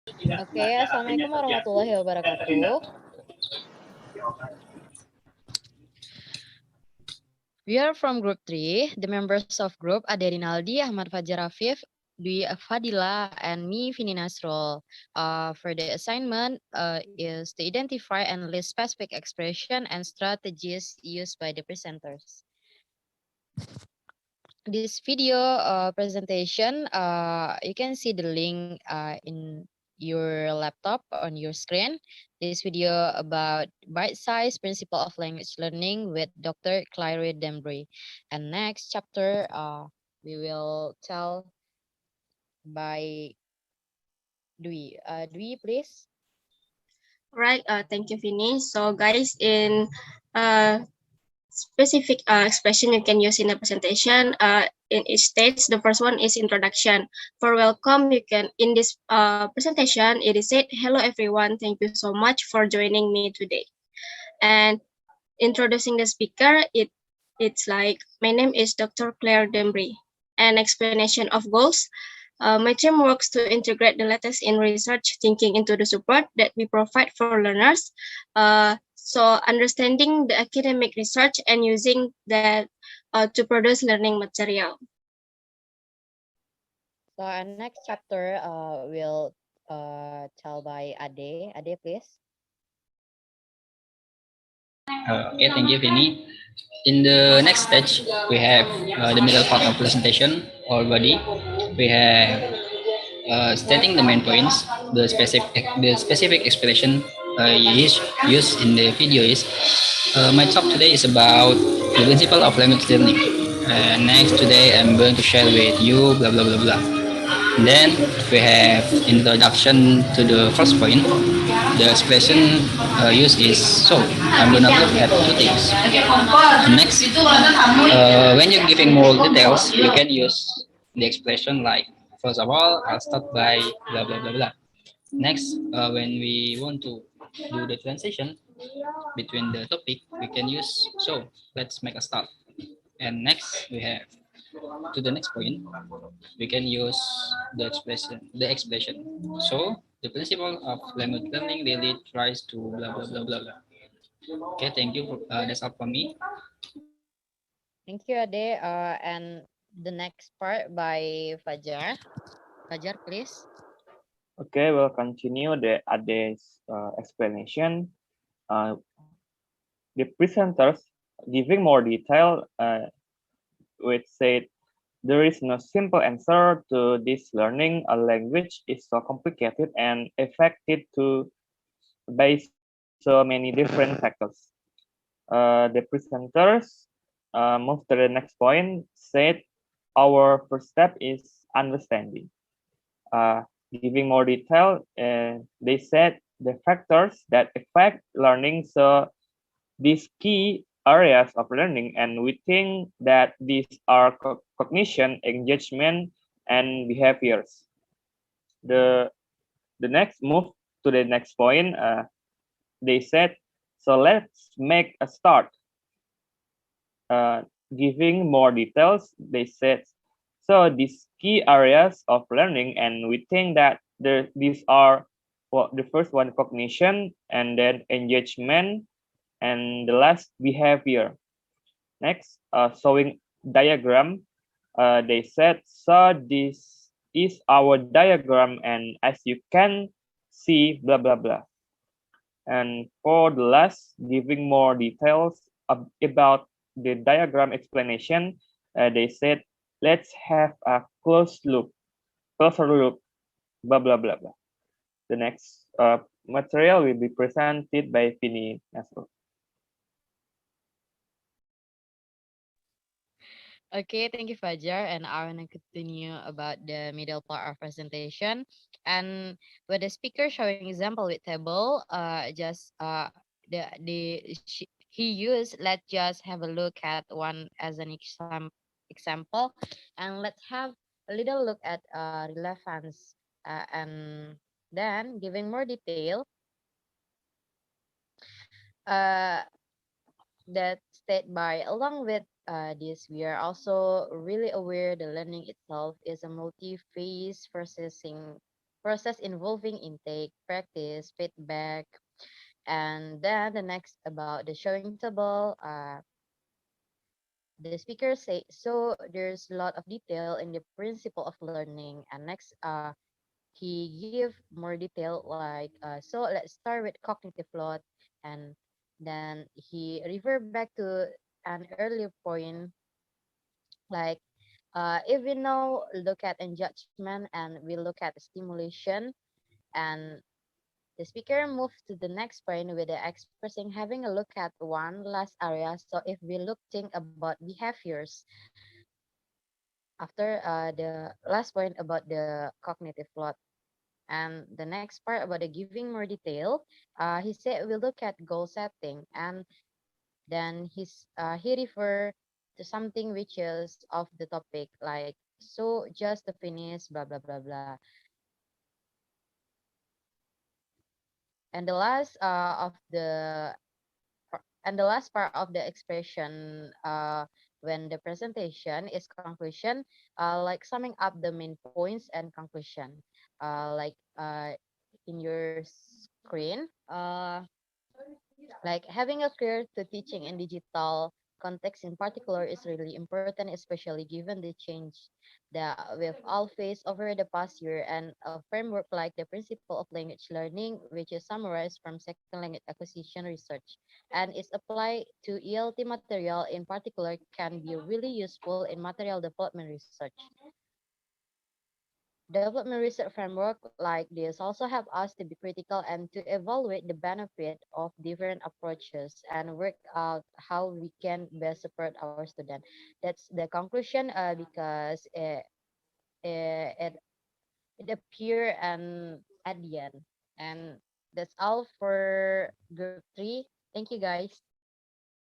Oke, Assalamualaikum warahmatullahi wabarakatuh. We are from Group 3. The members of Group Ade Rinaldi, Ahmad Fajar Afif, Dwi Fadila, and me, Vini Nasrul. For the assignment is to identify and list specific expression and strategies used by the presenters. This video presentation, you can see the link in your laptop on your screen. This video about bite-sized principle of language learning with Dr. Claire Dembry. And next chapter, we will tell by Dwi. Dwi, please. Right, thank you, Vinny. So guys, in specific expression you can use in a presentation in each stage. The first one is introduction. For welcome, you can, in this presentation, it is said, hello everyone, thank you so much for joining me today. And introducing the speaker, it's like, my name is Dr. Claire Dembry. An explanation of goals. My team works to integrate the latest in research thinking into the support that we provide for learners. So understanding the academic research and using that to produce learning material. So our next chapter will tell by Ade. Ade, please. Okay, thank you, Vinny. In the next stage, we have the middle part of presentation already. We have stating the main points. The specific expression used in the video is my talk today is about the principle of language learning. Next, today I'm going to share with you blah blah blah blah. Then we have introduction to the first point. The expression used is so. I'm gonna look at two things. Next, when you're giving more details, you can use the expression like, first of all, I'll start by blah blah blah blah. Next, when we want to do the transition between the topic, we can use so. Let's make a start. And next, we have to the next point, we can use the expression. So the principle of language learning really tries to blah blah blah blah blah. Okay, thank you. That's all for me. Thank you, Ade. And the next part by Fajar. Fajar, please. Okay, we'll continue the Ade's explanation. The presenters giving more detail, which said there is no simple answer to this. Learning a language is so complicated and affected by so many different factors. The presenters move to the next point, said our first step is understanding. Giving more detail, they said the factors that affect learning. So these key areas of learning, and we think that these are cognition, engagement, and behaviors. The next move to the next point, they said, so let's make a start. Giving more details, they said, so these key areas of learning, and we think that these are, well, the first one, cognition, and then engagement, and the last, behavior. Next, showing diagram, they said, so this is our diagram, and as you can see, blah blah blah. And for the last, giving more details about the diagram explanation, they said, let's have a closer look, blah blah blah blah. The next material will be presented by Vini Nasrul. Okay, thank you, Fajar. And I want to continue about the middle part of presentation. And with the speaker showing example with table, just he used. Let's just have a look at one as an example, and let's have a little look at relevance, and then giving more detail. Uh, that state by along with this, we are also really aware the learning itself is a multi-phase process involving intake, practice, feedback, and then the next about the showing table. The speaker say so. There's a lot of detail in the principle of learning, and next, he give more detail like so. Let's start with cognitive load, and then he revert back to an earlier point like if we now look at engagement and we look at stimulation and the speaker moves to the next point with the expressing having a look at one last area. So if we look think about behaviors after the last point about the cognitive load and the next part about the giving more detail, he said we look at goal setting and then he refer to something which is of the topic like so just to finish blah blah blah blah. And the last and the last part of the expression when the presentation is conclusion, like summing up the main points and conclusion, like in your screen, like having a clear to teaching in digital context in particular is really important, especially given the change that we've all faced over the past year, and a framework like the principle of language learning, which is summarized from second language acquisition research and is applied to ELT material in particular, can be really useful in material development research. Development research framework like this also help us to be critical and to evaluate the benefit of different approaches and work out how we can best support our student. That's the conclusion because it appear and at the end. And that's all for group 3. Thank you guys.